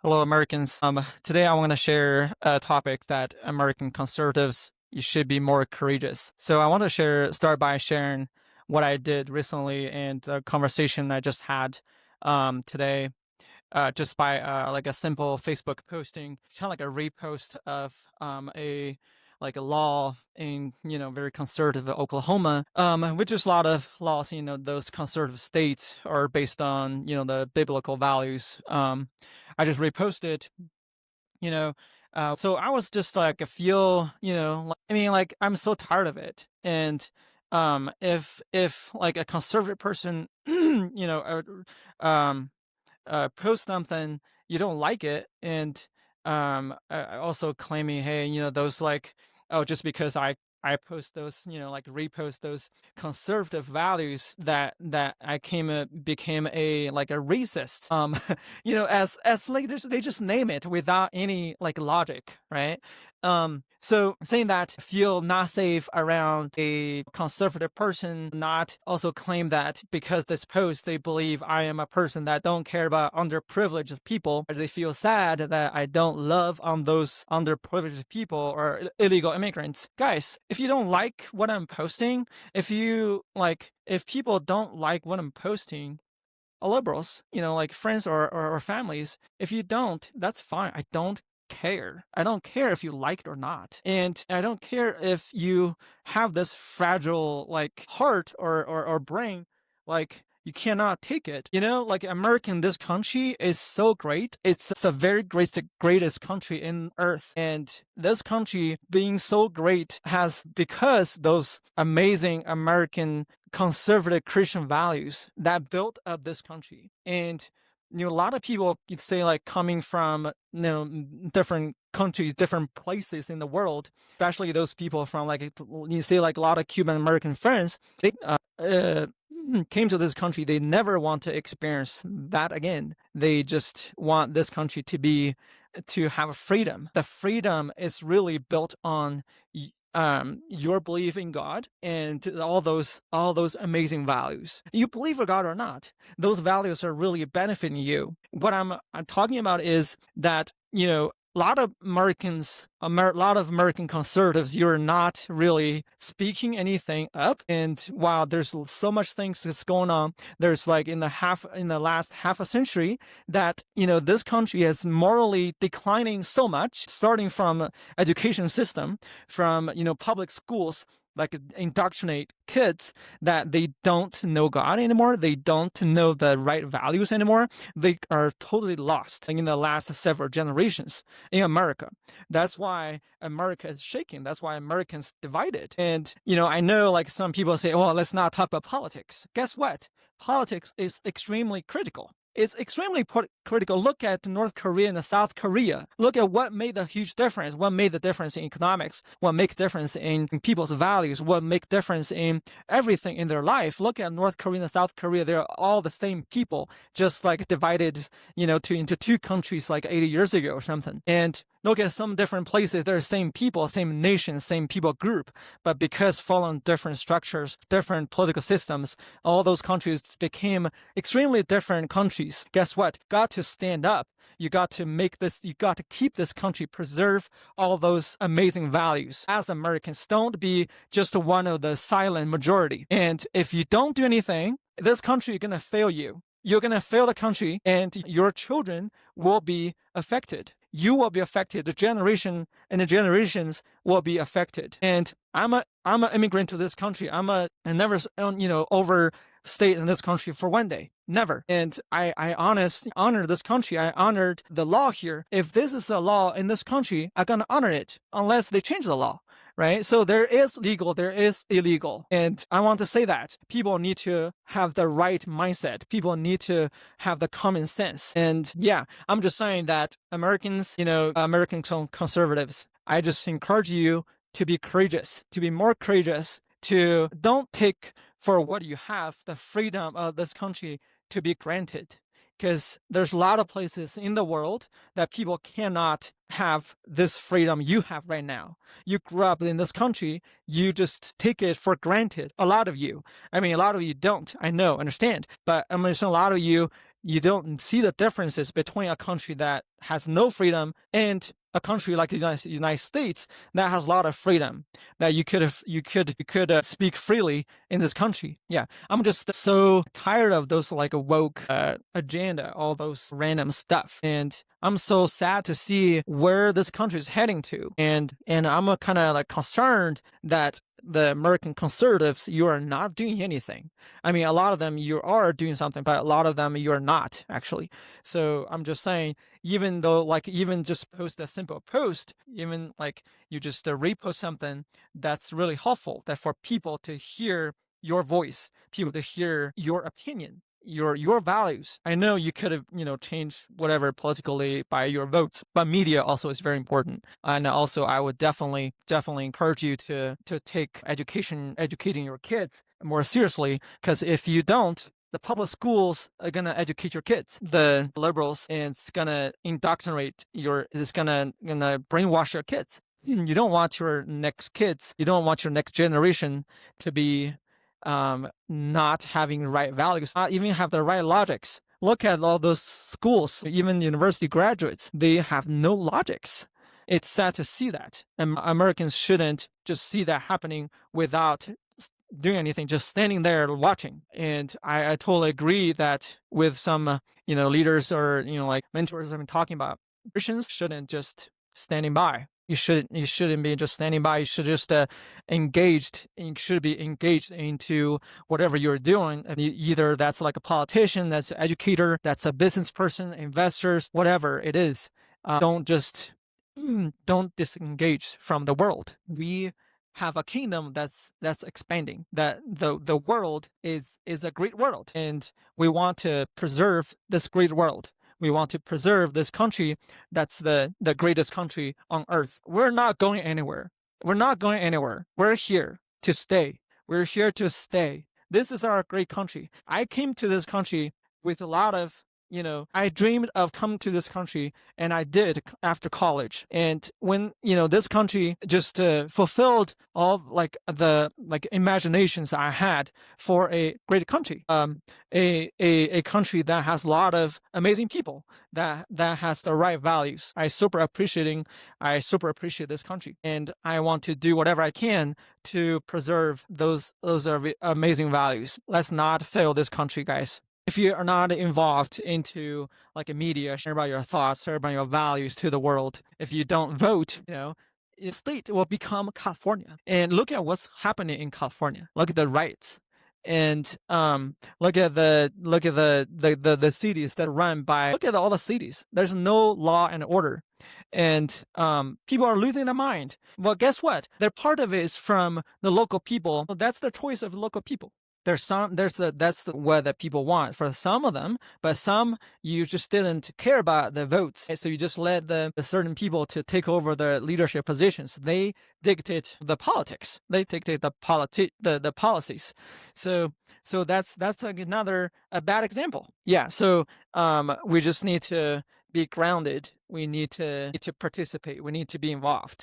Hello, Americans. Today I want to share a topic that American conservatives you should be more courageous. So I want to start by sharing what I did recently and the conversation I just had today, just by like a simple Facebook posting, kind of like a repost of a law in very conservative Oklahoma, which is a lot of laws. Those conservative states are based on the biblical values. I just reposted, you know. So I was just like, I feel, like I'm so tired of it. And if like a conservative person, um, post something you don't like it, and also claiming, hey, those like, oh, just because I post those, like repost those conservative values, that I became a like a racist. As like they just name it without any like logic, right? So saying that feel not safe around a conservative person, not also claim that because this post they believe I am a person that don't care about underprivileged people, or they feel sad that I don't love on those underprivileged people or illegal immigrants. Guys, if you don't like what I'm posting, if people don't like what I'm posting, liberals, like friends or families, if you don't, that's fine. I don't care. I don't care if you like it or not. And I don't care if you have this fragile like heart or brain, like you cannot take it. Like American, this country is so great. It's the very greatest country in earth. And this country being so great has because those amazing American conservative Christian values that built up this country. And a lot of people could say, like, coming from different countries, different places in the world, especially those people from like you see like a lot of Cuban American friends, they came to this country. They never want to experience that again. They just want this country to have freedom. The freedom is really built on your belief in God and all those amazing values. You believe in God or not, those values are really benefiting you. What I'm talking about is that a lot of a lot of American conservatives, you're not really speaking anything up. And while there's so much things that's going on, there's like in the last half a century that this country is morally declining so much, starting from education system, from public schools, like indoctrinate kids that they don't know God anymore. They don't know the right values anymore. They are totally lost in the last several generations in America. That's why America is shaking. That's why Americans divided. And, I know like some people say, well, let's not talk about politics. Guess what? Politics is extremely critical. It's extremely critical. Look at North Korea and South Korea. Look at what made the huge difference. What made the difference in economics? What makes difference in people's values? What make difference in everything in their life? Look at North Korea and South Korea. They're all the same people, just like divided, into two countries like 80 years ago or something. And look at some different places. They're the same people, same nation, same people group. But because following different structures, different political systems, all those countries became extremely different countries. Guess what? Got to stand up. You got to keep this country, preserve all those amazing values. As Americans, don't be just one of the silent majority. And if you don't do anything, this country is going to fail you. You're going to fail the country, and your children will be affected. You will be affected. The generation and the generations will be affected. And I'm an immigrant to this country. I never overstayed in this country for one day. Never. And I honor this country. I honored the law here. If this is a law in this country, I'm gonna honor it unless they change the law. Right? So there is legal, there is illegal. And I want to say that people need to have the right mindset. People need to have the common sense. And yeah, I'm just saying that Americans, American conservatives, I just encourage you to be courageous, to be more courageous, to don't take for what you have the freedom of this country to be granted. Because there's a lot of places in the world that people cannot have this freedom you have right now. You grew up in this country, you just take it for granted. A lot of you. I mean, a lot of you don't. I know, understand. But I'm saying a lot of you, You don't see the differences between a country that has no freedom and a country like the United States that has a lot of freedom, that you could speak freely in this country. Yeah, I'm just so tired of those like woke agenda, all those random stuff, and I'm so sad to see where this country is heading to, and I'm kind of like concerned that the American conservatives, you are not doing anything. I mean, a lot of them you are doing something, but a lot of them you are not actually. So I'm just saying, even though like even just post a simple post, even like you just repost something that's really helpful, that for people to hear your voice, people to hear your opinion, your values. I know you could have changed whatever politically by your votes, but media also is very important. And also, I would definitely encourage you to take educating your kids more seriously, because if you don't, the public schools are gonna educate your kids. The liberals, and it's gonna gonna brainwash your kids. You don't want your next kids, you don't want your next generation to be not having the right values, not even have the right logics. Look at all those schools, even university graduates, they have no logics. It's sad to see that. And Americans shouldn't just see that happening without doing anything, just standing there watching. And I totally agree that with some, leaders or, like mentors I've been talking about, Christians shouldn't just standing by. You shouldn't be just standing by. You should just engaged. You should be engaged into whatever you're doing. And either that's like a politician, that's an educator, that's a business person, investors, whatever it is. Don't disengage from the world. We have a kingdom that's expanding. That the world is a great world, and we want to preserve this great world. We want to preserve this country that's the greatest country on earth. We're not going anywhere. We're not going anywhere. We're here to stay. We're here to stay. This is our great country. I came to this country with a lot of, I dreamed of coming to this country, and I did after college. And when, this country just fulfilled all like the imaginations I had for a great country, a country that has a lot of amazing people, that has the right values. I super appreciate this country, and I want to do whatever I can to preserve those amazing values. Let's not fail this country, guys. If you are not involved into like a media, share about your thoughts, share about your values to the world, if you don't vote, the state will become California. And look at what's happening in California. Look at the riots. And look at the cities that are run by, look at all the cities. There's no law and order. And people are losing their mind. Well, guess what? Their part of it is from the local people. Well, that's the choice of the local people. That's the what that people want for some of them, but some you just didn't care about the votes, so you just let the certain people to take over the leadership positions. They dictate the politics. They dictate the policies. So that's like another a bad example. Yeah. So we just need to be grounded. We need to participate. We need to be involved.